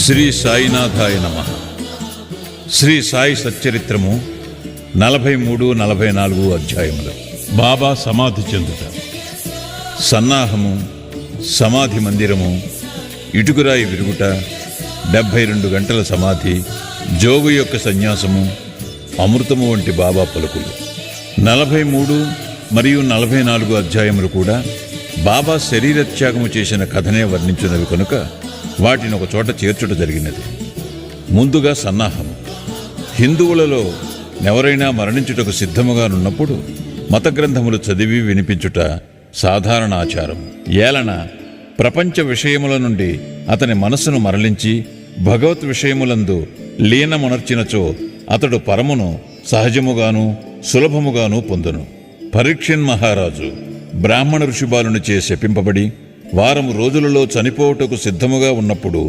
శ్రీ సాయినాథాయ నమః. శ్రీ సాయి సచ్చరిత్రము 43-44 అధ్యాయములు. బాబా సమాధి చెందుట. సన్నాహము, సమాధి మందిరము, ఇటుకురాయి విరుగుట, 72 గంటల సమాధి, జోగు యొక్క సన్యాసము, అమృతము వంటి బాబా పలుకులు. 43 మరియు 44 అధ్యాయములు కూడా బాబా శరీరత్యాగము చేసిన కథనే వర్ణించున్నవి కనుక వాటిని ఒక చోట చేర్చుట జరిగినది. ముందుగా సన్నాహము. హిందువులలో ఎవరైనా మరణించుటకు సిద్ధముగానున్నప్పుడు మత గ్రంథములు చదివి వినిపించుట సాధారణ ఆచారం. ఏలన ప్రపంచ విషయముల నుండి అతని మనస్సును మరలించి భగవత్ విషయములందు లీనమునర్చినచో అతడు పరమును సహజముగాను సులభముగాను పొందును. పరీక్షిన్ మహారాజు బ్రాహ్మణ ఋషిబాలునిచే శపింపబడి వారము రోజులలో చనిపోవుటకు సిద్ధముగా ఉన్నప్పుడు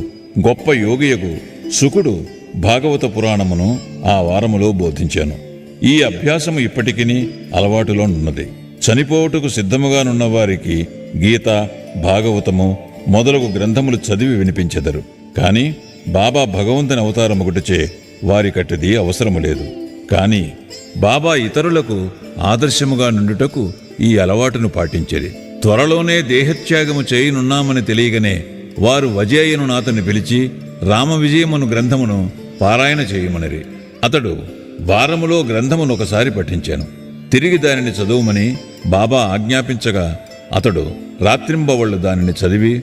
గొప్ప యోగియగు శుకుడు భాగవత పురాణమును ఆ వారములో బోధించాను. ఈ అభ్యాసము ఇప్పటికిని అలవాటులో ఉన్నది. చనిపోవుటకు సిద్ధముగానున్న వారికి గీత, భాగవతము మొదలగు గ్రంథములు చదివి వినిపించెదరు. కాని బాబా భగవంతుని అవతారమొకటిచే వారికట్టిది అవసరము లేదు. కాని బాబా ఇతరులకు ఆదర్శముగా నుండుటకు ఈ అలవాటును పాటించెడి. త్వరలోనే దేహత్యాగము చేయనున్నామని తెలియగానే వారు వజేయను నాతని పిలిచి రామ విజయమును గ్రంథమును పారాయణ చేయమనిరి. అతడు వారములో గ్రంథమును ఒకసారి పఠించాను. తిరిగి దానిని చదువుమని బాబా ఆజ్ఞాపించగా అతడు రాత్రింబవళ్లు దానిని చదివి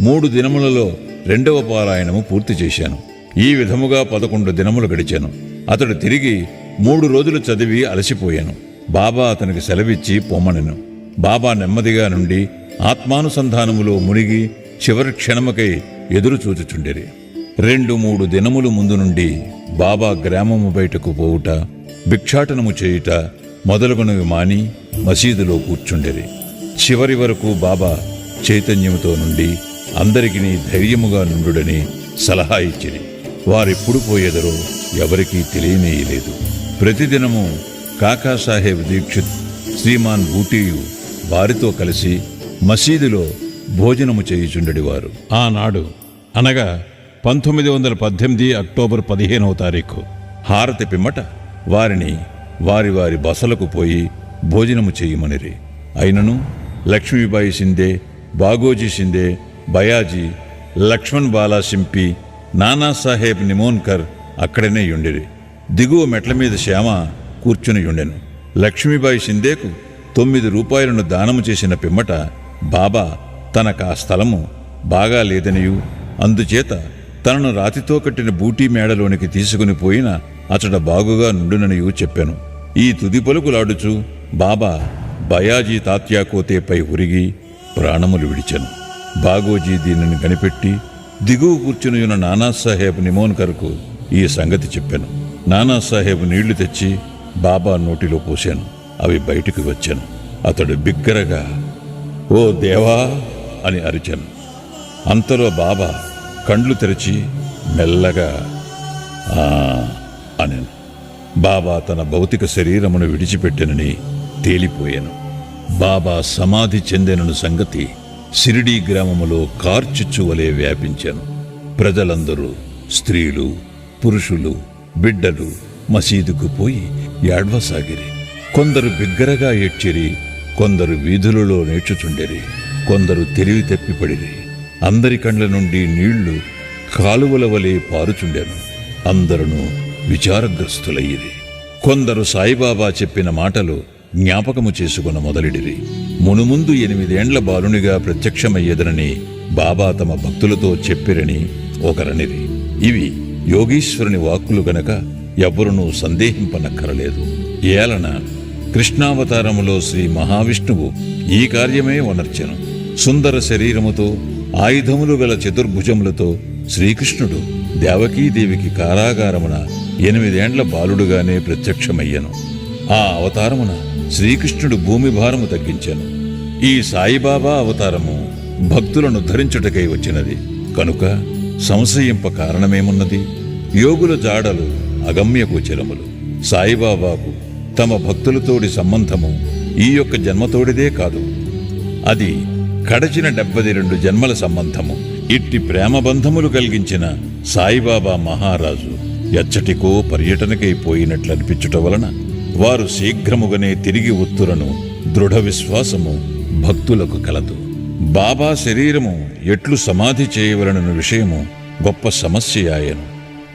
3 దినములలో 2వ పారాయణము పూర్తి చేశాను. ఈ విధముగా 11 దినములు గడిచాను. అతడు తిరిగి 3 రోజులు చదివి అలసిపోయాను. బాబా అతనికి సెలవిచ్చి పొమ్మనెను. బాబా నెమ్మదిగా నుండి ఆత్మానుసంధానములో మునిగి చివరి క్షణముకై ఎదురు చూచుచుండెరి. 2-3 దినములు ముందు నుండి బాబా గ్రామము బయటకు పోవుట, భిక్షాటనము చేయుట మొదలుగునవి మాని మసీదులో కూర్చుండెరి. చివరి వరకు బాబా చైతన్యముతో నుండి అందరికీ ధైర్యముగా నుండుడని సలహా ఇచ్చిరి. వారెప్పుడు పోయేదరో ఎవరికీ తెలియనేయలేదు. ప్రతిదినము కాకాసాహెబ్ దీక్షిత్, శ్రీమాన్ బూటీయు వారితో కలిసి మసీదులో భోజనము చేయుచుండెడివారు. ఆనాడు అనగా 1918 అక్టోబర్ 15వ తారీఖు హారతి పిమ్మట వారిని వారి వారి బసలకు పోయి భోజనము చేయమనిరి. అయినను లక్ష్మీబాయి షిందే, బాగోజీ షిందే, బయాజీ, లక్ష్మణ్ బాలా సింపి, నానాసాహెబ్ నిమోన్కర్ అక్కడనే యుండిరి. దిగువ మెట్ల మీద శ్యామ కూర్చుని యుండెను. లక్ష్మీబాయి షిందేకు 9 రూపాయలను దానము చేసిన పిమ్మట బాబా తనకు ఆ స్థలము బాగా లేదనియు అందుచేత తనను రాతితో కట్టిన బూటీ మేడలోనికి తీసుకుని పోయిన అతడ బాగుగా నుండుననియు చెప్పాను. ఈ తుది పలుకులాడుచు బాబా బయాజీ తాత్యాకోతేపై ఉరిగి ప్రాణములు విడిచెను. బాగోజీ దీనిని కనిపెట్టి దిగువ కూర్చునియున్న నానాసాహెబ్ నిమోన్కర్కు ఈ సంగతి చెప్పాను. నానాసాహెబ్ నీళ్లు తెచ్చి బాబా నోటిలో పోశాను. అవి బయటికి వచ్చాను. అతడు బిగ్గరగా "ఓ దేవా" అని అరిచాను. అంతలో బాబా కండ్లు తెరిచి మెల్లగా "ఆ" అనెను. బాబా తన భౌతిక శరీరమును విడిచిపెట్టెనని తేలిపోయాను. బాబా సమాధి చెందెనను సంగతి షిరిడీ గ్రామములో కార్చిచ్చువలే వ్యాపించాను. ప్రజలందరూ, స్త్రీలు, పురుషులు, బిడ్డలు మసీదుకు పోయి ఏడ్వసాగిరి. కొందరు బిగ్గరగా ఏడ్చిరి, కొందరు వీధులలో నేర్చుచుండెరి, కొందరు తెలివి తెప్పిపడిరి. అందరి కండ్ల నుండి నీళ్లు కాలువల వలె పారుచుండెను. అందరూ విచారగ్రస్తులయ్యిరి. కొందరు సాయిబాబా చెప్పిన మాటలు జ్ఞాపకము చేసుకున్న మొదలిడిరి. మునుముందు 8 ఏండ్ల బాలునిగా ప్రత్యక్షమయ్యేదనని బాబా తమ భక్తులతో చెప్పిరని ఒకరనిరి. ఇవి యోగీశ్వరుని వాక్కులు గనక ఎవ్వరునూ సందేహింపనక్కరలేదు. ఏలన కృష్ణావతారములో శ్రీ మహావిష్ణువు ఈ కార్యమే వనర్చెను. సుందర శరీరముతో ఆయుధములు గల చతుర్భుజములతో శ్రీకృష్ణుడు దేవకీదేవికి కారాగారమున 8 ఏండ్ల బాలుడుగానే ప్రత్యక్షమయ్యను. ఆ అవతారమున శ్రీకృష్ణుడు భూమి భారము తగ్గించెను. ఈ సాయిబాబా అవతారము భక్తులను ధరించుటకై వచ్చినది కనుక సంశయింప కారణమేమున్నది? యోగుల జాడలు అగమ్యగోచరములు. సాయిబాబాకు తమ భక్తులతోడి సంబంధము ఈ యొక్క జన్మతోడిదే కాదు, అది కడచిన 72 జన్మల సంబంధము. ఇట్టి ప్రేమబంధములు కలిగించిన సాయిబాబా మహారాజు ఎచ్చటికో పర్యటనకై పోయినట్లనిపించుట వలన వారు శీఘ్రముగానే తిరిగి ఉత్తురను దృఢ విశ్వాసము భక్తులకు కలదు. బాబా శరీరము ఎట్లు సమాధి చేయవలనన్న విషయము గొప్ప సమస్య ఆయను.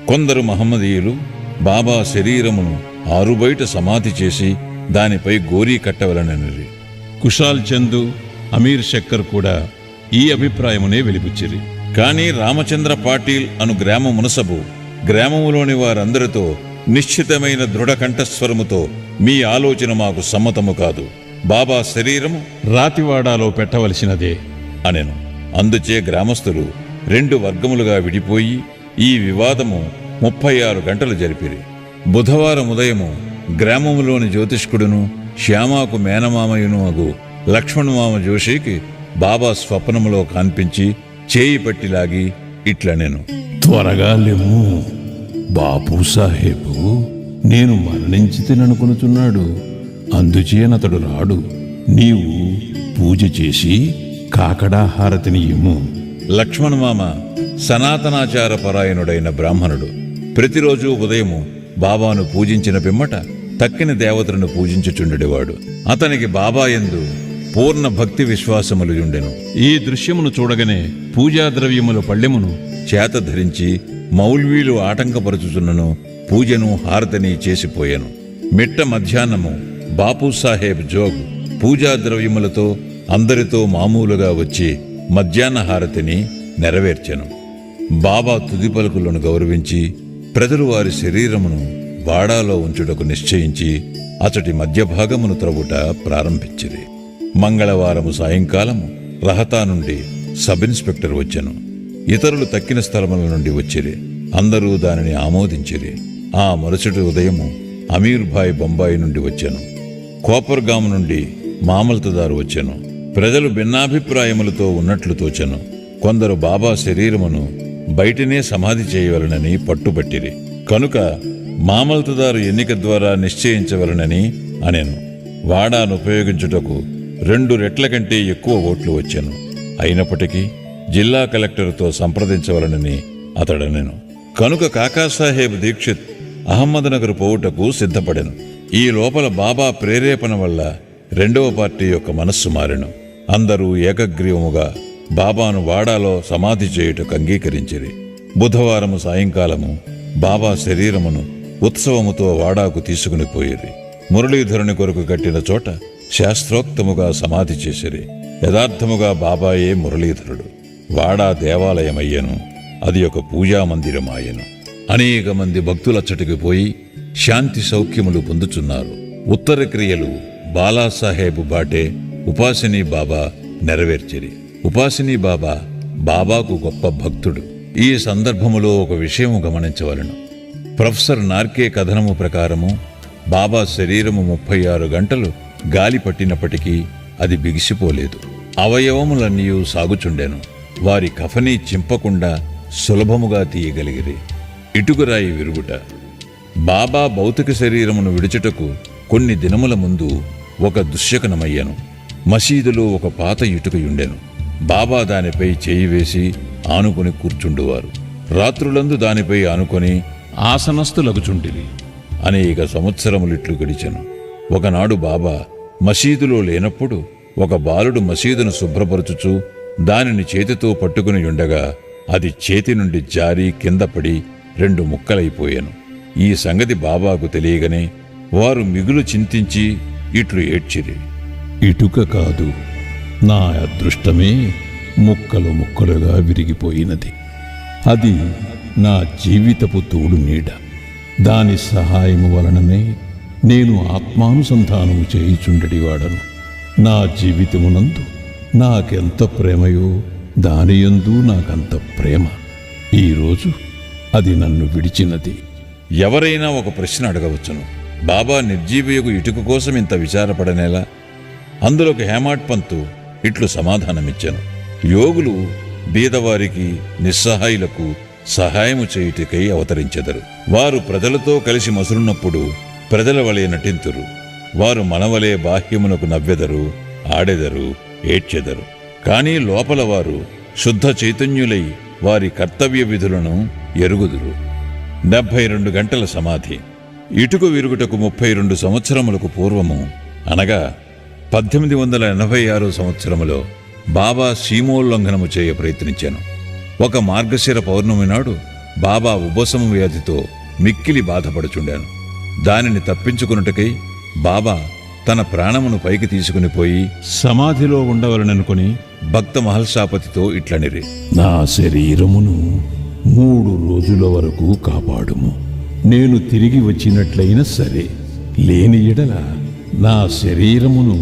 కొందరు మహమ్మదీయులు బాబా శరీరమును ఆరుబయట సమాధి చేసి దానిపై గోరీ కట్టవలనని. కుషాల్ చందు, అమీర్ శక్కర్ కూడా ఈ అభిప్రాయమునే వెలిబుచ్చిరి. కాని రామచంద్ర పాటీల్ అను గ్రామ మునసబు గ్రామములోని వారందరితో నిశ్చితమైన దృఢ కంఠస్వరముతో, మీ ఆలోచన మాకు సమ్మతము కాదు, బాబా శరీరము రాతివాడాలో పెట్టవలసినదే అనెను. అందుచే గ్రామస్తులు 2 వర్గములుగా విడిపోయి ఈ వివాదము 36 గంటలు జరిపిరి. బుధవారం ఉదయము గ్రామములోని జ్యోతిష్కుడును శ్యామాకు మేనమామయును అగు లక్ష్మణమామ జోషికి బాబా స్వప్నములో కనిపించి చేయి పట్టిలాగి ఇట్లనెను. త్వరగా లెమ్ము, బాపు సాహేబు నేను మరణించి తిననుకొనుచున్నాడు, అందుచేనతడు రాడు. నీవు పూజ చేసి కాకడా హారతిని ఇమ్ము. లక్ష్మణమామ సనాతనాచార పరాయణుడైన బ్రాహ్మణుడు. ప్రతిరోజు ఉదయము బాబాను పూజించిన పిమ్మట తక్కిన దేవతలను పూజించుచుండెడివాడు. అతనికి బాబా యందు పూర్ణ భక్తి విశ్వాసములు ఉండెను. ఈ దృశ్యమును చూడగానే పూజా ద్రవ్యముల పళ్ళెమును చేత ధరించి మౌల్వీలు ఆటంకపరుచుచున్నను పూజను హారతిని చేసిపోయాను. మిట్ట మధ్యాహ్నము బాపూసాహెబ్ జోగ్ పూజా ద్రవ్యములతో అందరితో మామూలుగా వచ్చి మధ్యాహ్న హారతిని నెరవేర్చెను. బాబా తుది పలుకులను గౌరవించి ప్రజలు వారి శరీరమును వాడాలో ఉంచుటకు నిశ్చయించి అతడి మధ్యభాగమును త్రవ్వుట ప్రారంభించిరి. మంగళవారము సాయంకాలము రహతా నుండి సబ్ ఇన్స్పెక్టర్ వచ్చెను. ఇతరులు తక్కిన స్థలముల నుండి వచ్చిరి. అందరూ దానిని ఆమోదించిరి. ఆ మరుసటి ఉదయము అమీర్ భాయ్ బొంబాయి నుండి వచ్చెను. కోపర్గాము నుండి మామల్తదారు వచ్చెను. ప్రజలు భిన్నాభిప్రాయములతో ఉన్నట్లు తోచెను. కొందరు బాబా శరీరమును బయటనే సమాధి చేయవలనని పట్టుబట్టిరి. కనుక మామల్తదారు ఎన్నిక ద్వారా నిశ్చయించవలనని అనెను. వాడాను ఉపయోగించుటకు 2 రెట్ల కంటే ఎక్కువ ఓట్లు వచ్చెను. అయినప్పటికీ జిల్లా కలెక్టర్తో సంప్రదించవలనని అతడనెను. కనుక కాకాసాహెబ్ దీక్షిత్ అహ్మద్నగర్ పోవుటకు సిద్ధపడెను. ఈ లోపల బాబా ప్రేరేపణ వల్ల 2వ పార్టీ యొక్క మనస్సు మారెను. అందరూ ఏకగ్రీవముగా బాబాను వాడాలో సమాధి చేయుటకు అంగీకరించిరి. బుధవారము సాయంకాలము బాబా శరీరమును ఉత్సవముతో వాడాకు తీసుకుని పోయిరి. మురళీధరుని కొరకు కట్టిన చోట శాస్త్రోక్తముగా సమాధి చేసిరి. యథార్థముగా బాబాయే మురళీధరుడు. వాడా దేవాలయమయ్యను, అది ఒక పూజామందిరమాయను. అనేక మంది భక్తులచ్చటికి పోయి శాంతి సౌఖ్యములు పొందుచున్నారు. ఉత్తర క్రియలు బాలాసాహెబ్ బాటే ఉపాసినీ బాబా నెరవేర్చిరి. ఉపాసినీ బాబా బాబాకు గొప్ప భక్తుడు. ఈ సందర్భములో ఒక విషయము గమనించవలను. ప్రొఫెసర్ నార్కే కథనము ప్రకారము బాబా శరీరము 36 గంటలు గాలి పట్టినప్పటికీ అది బిగిసిపోలేదు. అవయవములన్నీ సాగుచుండెను. వారి కఫనీ చింపకుండా సులభముగా తీయగలిగిరి. ఇటుకరాయి విరుగుట. బాబా భౌతిక శరీరమును విడుచుటకు కొన్ని దినముల ముందు ఒక దుశ్శకనమయ్యను. మసీదులో ఒక పాత ఇటుకయుండెను. బాబా దానిపై చేయి వేసి ఆనుకొని కూర్చుండువారు. రాత్రులందు దానిపై ఆనుకొని ఆసనస్థులగుచుండిరి. అనేక సంవత్సరములిట్లు గడిచెను. ఒకనాడు బాబా మసీదులో లేనప్పుడు ఒక బాలుడు మసీదును శుభ్రపరచుచూ దానిని చేతితో పట్టుకుని ఉండగా అది చేతి నుండి జారి కింద పడి 2 ముక్కలైపోయాను. ఈ సంగతి బాబాకు తెలియగానే వారు మిగులు చింతించి ఇట్లు ఏడ్చిరి. ఇటుక కాదు, నా అదృష్టమే ముక్కలు ముక్కలుగా విరిగిపోయినది. అది నా జీవితపు తోడు నీడ. దాని సహాయము వలననే నేను ఆత్మానుసంధానము చేయుచుండెడివాడను. నా జీవితమునందు నాకెంత ప్రేమయో దానియందు నాకంత ప్రేమ. ఈరోజు అది నన్ను విడిచినది. ఎవరైనా ఒక ప్రశ్న అడగవచ్చును, బాబా నిర్జీవియకు ఇటుక కోసం ఇంత విచారపడనేలా? అందులోకి హేమాడ్ పంతు ఇట్లు సమాధానమిచ్చాను. యోగులు బీదవారికి నిస్సహాయులకు సహాయము చేయుటకై అవతరించెదరు. వారు ప్రజలతో కలిసి మసులున్నప్పుడు ప్రజల వలె నటింతురు. వారు మనవలే బాహ్యమునకు నవ్వెదరు, ఆడెదరు, ఏడ్చెదరు. కానీ లోపల వారు శుద్ధ చైతన్యులై వారి కర్తవ్య విధులను ఎరుగుదురు. 72 గంటల సమాధి. ఇటుక విరుగుటకు 32 సంవత్సరములకు పూర్వము, అనగా 1886 సంవత్సరములో బాబా సీమోల్లంఘనము చేయ ప్రయత్నించాను. ఒక మార్గశిర పౌర్ణమి నాడు బాబా ఉబసము వ్యాధితో మిక్కిలి బాధపడుచుండాను. దానిని తప్పించుకున్నట్టుకై బాబా తన ప్రాణమును పైకి తీసుకుని పోయి సమాధిలో ఉండవలననుకుని భక్త మహల్సాపతితో ఇట్లనిరి: నా శరీరమును 3 రోజుల వరకు కాపాడుము. నేను తిరిగి వచ్చినట్లయినా సరే, లేని ఎడల నా శరీరమును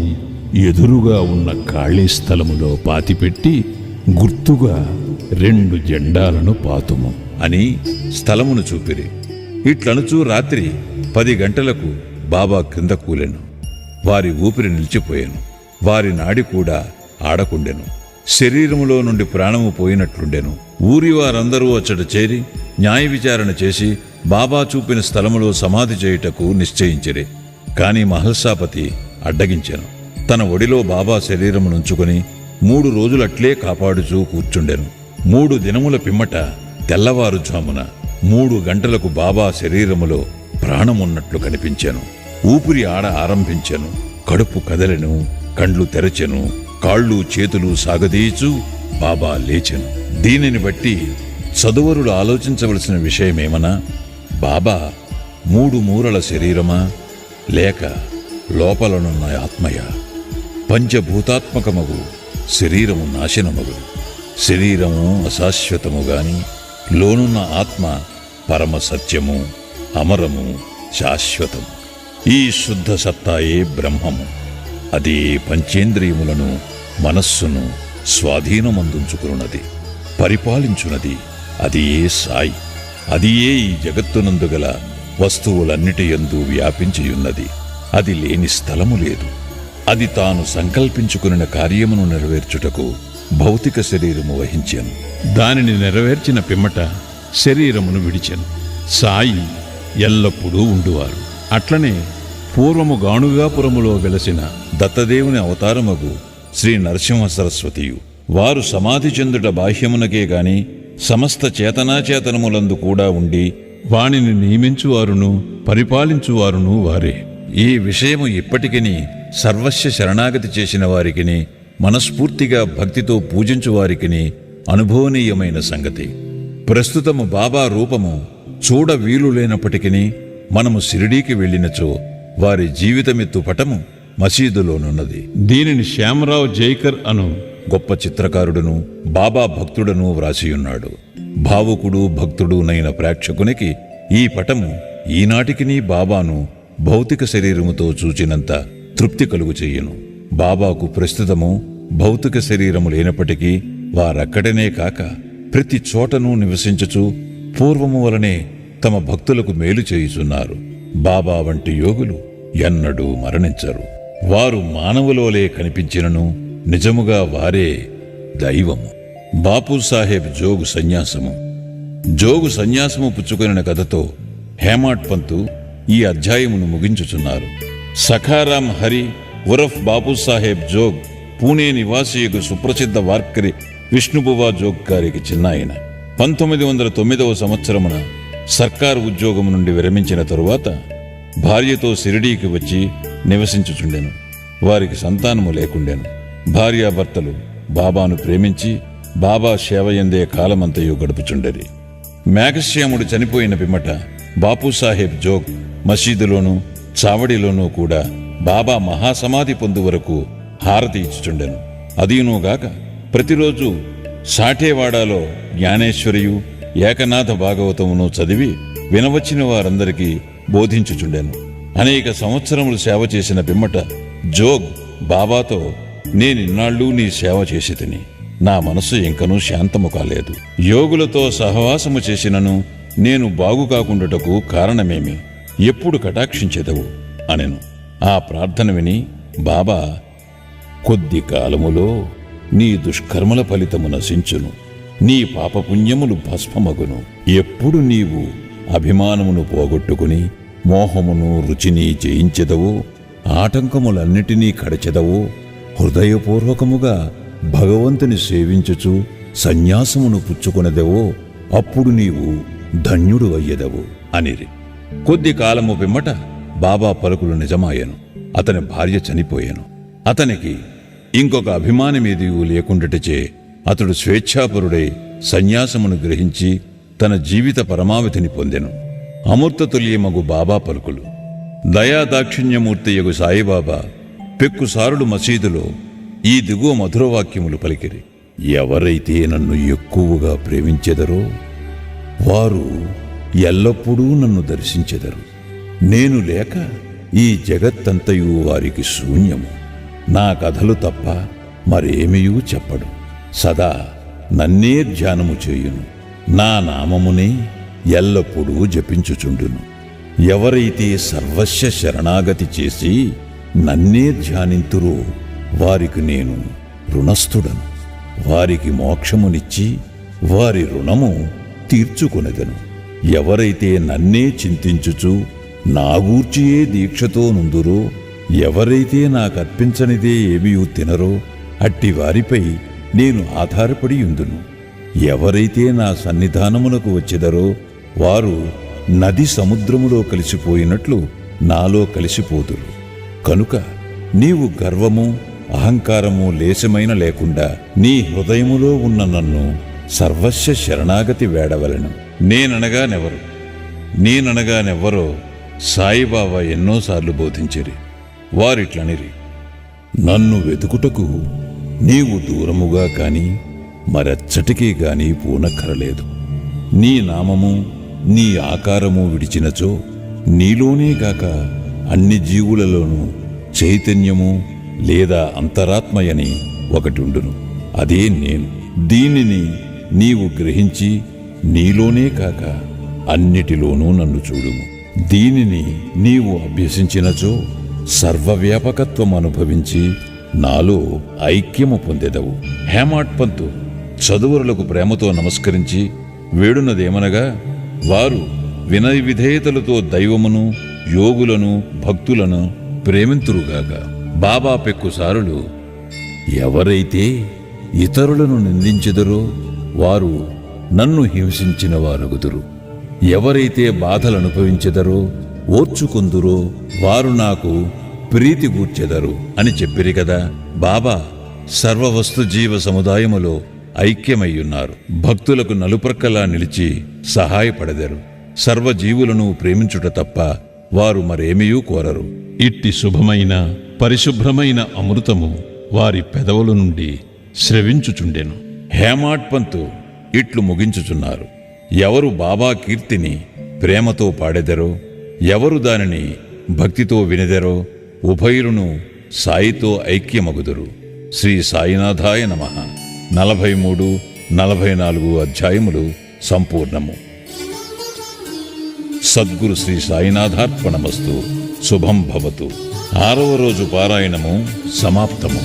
ఎదురుగా ఉన్న ఖాళీ స్థలములో పాతిపెట్టి గుర్తుగా 2 జెండాలను పాతుము అని స్థలమును చూపిరి. ఇట్లనుచూ రాత్రి 10 గంటలకు బాబా క్రింద కూలెను. వారి ఊపిరి నిలిచిపోయాను. వారి నాడి కూడా ఆడకుండెను. శరీరములో నుండి ప్రాణము పోయినట్లుండెను. ఊరి వారందరూ అచ్చట చేరి న్యాయ విచారణ చేసి బాబా చూపిన స్థలములో సమాధి చేయుటకు నిశ్చయించిరి. కాని మహల్సాపతి అడ్డగించెను. తన ఒడిలో బాబా శరీరమునుంచుకొని 3 రోజులట్లే కాపాడుచూ కూర్చుండెను. 3 దినముల పిమ్మట తెల్లవారుజామున 3 గంటలకు బాబా శరీరములో ప్రాణమున్నట్లు కనిపించెను. ఊపిరి ఆడ ఆరంభించెను. కడుపు కదలెను. కండ్లు తెరచెను. కాళ్ళు చేతులు సాగదీచు బాబా లేచెను. దీనిని బట్టి చదువరులు ఆలోచించవలసిన విషయమేమనా, బాబా 3 మూరల శరీరమా, లేక లోపలనున్న ఆత్మయ? పంచభూతాత్మకమగు శరీరము నాశనమగు. శరీరము అశాశ్వతము గాని లోనున్న ఆత్మ పరమ సత్యము, అమరము, శాశ్వతము. ఈ శుద్ధ సత్తాయే బ్రహ్మము. అదే పంచేంద్రియములను, మనస్సును స్వాధీనమందుంచుకున్నది, పరిపాలించున్నది. అది ఏ సాయి. అది ఏ ఈ జగత్తునందు గల వస్తువులన్నిటియందు వ్యాపించియున్నది. అది లేని స్థలము లేదు. అది తాను సంకల్పించుకున్న కార్యమును నెరవేర్చుటకు భౌతిక శరీరము వహించాను. దానిని నెరవేర్చిన పిమ్మట శరీరమును విడిచెను. సాయి ఎల్లప్పుడూ ఉండువారు. అట్లనే పూర్వము గాణుగాపురములో వెలసిన దత్తదేవుని అవతారమగు శ్రీ నరసింహ సరస్వతియు వారు సమాధి చెందుట బాహ్యమునకే గాని సమస్త చేతనాచేతనములందు కూడా ఉండి వానిని నియమించువారును పరిపాలించువారును వారే. ఈ విషయము ఇప్పటికిని సర్వస్వ శరణాగతి చేసిన వారికిని, మనస్ఫూర్తిగా భక్తితో పూజించు వారికిని అనుభవనీయమైన సంగతి. ప్రస్తుతము బాబా రూపము చూడ వీలు లేనప్పటికీ మనము షిరిడీకి వెళ్ళినచో వారి జీవితమెత్తు పటము మసీదులోనున్నది. దీనిని శ్యామరావు జైకర్ అను గొప్ప చిత్రకారుడును బాబా భక్తుడను వ్రాసియున్నాడు. భావుకుడు భక్తుడునైన ప్రేక్షకునికి ఈ పటము ఈనాటికినీ బాబాను భౌతిక శరీరముతో చూచినంత తృప్తి కలుగు చెయ్యను. బాబాకు ప్రస్తుతము భౌతిక శరీరము లేనప్పటికీ వారక్కడనే కాక ప్రతి చోటను నివసించుచు పూర్వము వలనే తమ భక్తులకు మేలు చేయుచున్నారు. బాబా వంటి యోగులు ఎన్నడూ మరణించరు. వారు మానవులోలే కనిపించినను నిజముగా వారే దైవము. బాపూసాహెబ్ జోగు సన్యాసము. జోగు సన్యాసము పుచ్చుకొనిన కథతో హేమాడ్ పంతు ఈ అధ్యాయమును ముగించుచున్నారు. సఖారాం హరి ఉరఫ్ బాపూసాహెబ్ జోగ్ పూణే నివాసియకు సుప్రసిద్ధ వార్కరి విష్ణుబువా జోగ్ గారికి చిన్నాయన. 1909వ సంవత్సరమున సర్కారు ఉద్యోగము నుండి విరమించిన తరువాత భార్యతో షిరిడీకి వచ్చి నివసించుచుండెను. వారికి సంతానము లేకుండెను. భార్యాభర్తలు బాబాను ప్రేమించి బాబా సేవయందే కాలమంతయు గడుపుచుండెరి. మేఘశ్యాముడు చనిపోయిన పిమ్మట బాపూసాహెబ్ జోగ్ మసీదులోనూ చావడిలోనూ కూడా బాబా మహాసమాధి పొందు వరకు హారతి ఇచ్చుచుండెను. అదీనూగాక ప్రతిరోజు సాఠేవాడాలో జ్ఞానేశ్వరియు ఏకనాథ భాగవతమును చదివి వినవచ్చిన వారందరికీ బోధించుచుండెను. అనేక సంవత్సరములు సేవ చేసిన పిమ్మట జోగ్ బాబాతో, నేనిన్నాళ్ళు నీ సేవ చేసి తిని నా మనస్సు ఇంకనూ శాంతము కాలేదు. యోగులతో సహవాసము చేసినను నేను బాగుకాకుండుటకు కారణమేమి? ఎప్పుడు కటాక్షించెదవు అనెను. ఆ ప్రార్థన విని బాబా, కొద్ది కాలములో నీ దుష్కర్మల ఫలితము నశించును, నీ పాపపుణ్యములు భస్మమగును. ఎప్పుడు నీవు అభిమానమును పోగొట్టుకుని మోహమును రుచిని జయించెదవో, ఆటంకములన్నిటినీ కడచెదవో, హృదయపూర్వకముగా భగవంతుని సేవించుచు సన్యాసమును పుచ్చుకొనదెవో అప్పుడు నీవు ధన్యుడు అయ్యెదవు అనిరి. కొద్ది కాలము పిమ్మట బాబా పలుకులు నిజమాయెను. అతని భార్య చనిపోయాను. అతనికి ఇంకొక అభిమానమేదియూ లేకుండటచే అతడు స్వేచ్ఛాపరుడై సన్యాసమును గ్రహించి తన జీవిత పరమావధిని పొందెను. అమూర్తతుల్యమగు బాబా పలుకులు. దయాదాక్షిణ్యమూర్తియగు సాయిబాబా పెక్కుసారుడు మసీదులో ఈ దిగువ మధురవాక్యములు పలికిరి. ఎవరైతే నన్ను ఎక్కువగా ప్రేమించెదరో వారు ఎల్లప్పుడూ నన్ను దర్శించెదరు. నేను లేక ఈ జగత్తంతయు వారికి శూన్యము. నా కథలు తప్ప మరేమియూ చెప్పడు. సదా నన్నే ధ్యానము చేయును. నా నామమునే ఎల్లప్పుడూ జపించుచుండును. ఎవరైతే సర్వస్వ శరణాగతి చేసి నన్నే ధ్యానింతురో వారికి నేను రుణస్థుడను. వారికి మోక్షమునిచ్చి వారి రుణము తీర్చుకొనెదను. ఎవరైతే నన్నే చింతించుచు నాగూర్చియే దీక్షతో నుందురో, ఎవరైతే నాకర్పించనిదే ఏమీ తినరో అట్టి వారిపై నేను ఆధారపడి యుందును. ఎవరైతే నా సన్నిధానమునకు వచ్చెదరో వారు నది సముద్రములో కలిసిపోయినట్లు నాలో కలిసిపోదురు. కనుక నీవు గర్వము అహంకారము లేశమైన లేకుండా నీ హృదయములో ఉన్న నన్ను సర్వస్వ శరణాగతి వేడవలెను. నేననగానెవ్వరో సాయిబాబా ఎన్నోసార్లు బోధించిరి. వారిట్లనిరి: నన్ను వెతుకుటకు నీవు దూరముగా కాని మరెచ్చటికీ గాని పూనక్కరలేదు. నీ నామము నీ ఆకారము విడిచినచో నీలోనే గాక అన్ని జీవులలోనూ చైతన్యము లేదా అంతరాత్మయని ఒకటుండును. అదే నేను. దీనిని నీవు గ్రహించి నీలోనే కాక అన్నిటిలోనూ నన్ను చూడుము. దీనిని నీవు అభ్యసించినచో సర్వవ్యాపకత్వం అనుభవించి నాలో ఐక్యము పొందెదవు. హేమాడ్ పంతు చదువరులకు ప్రేమతో నమస్కరించి వేడునదేమనగా, వారు వినయ విధేయతలతో దైవమును, యోగులను, భక్తులను ప్రేమింతురుగాక. బాబా పెక్కుసారులు: ఎవరైతే ఇతరులను నిందించెదరో వారు నన్ను హింసించిన వారగుదురు. ఎవరైతే బాధలనుభవించెదరో ఓర్చుకొందురో వారు నాకు ప్రీతి గూర్చెదరు అని చెప్పిరి కదా. బాబా సర్వవస్తు జీవ సముదాయములో ఐక్యమయ్యున్నారు. భక్తులకు నలుప్రక్కలా నిలిచి సహాయపడెదరు. సర్వజీవులను ప్రేమించుట తప్ప వారు మరేమీయూ కోరరు. ఇట్టి శుభమైన పరిశుభ్రమైన అమృతము వారి పెదవుల నుండి స్రవించుచుండెను. హేమాడ్ పంతు ఇట్లు ముగించుచున్నారు: ఎవరు బాబా కీర్తిని ప్రేమతో పాడెదరో, ఎవరు దానిని భక్తితో వినెదరో ఉభయులను సాయితో ఐక్యమగుదురు. శ్రీ సాయినాథాయ నమః. 43, 44 అధ్యాయములు సంపూర్ణము. సద్గురు శ్రీ సాయినాథార్పణమస్తు. శుభం భవతు. 6వ రోజు పారాయణము సమాప్తము.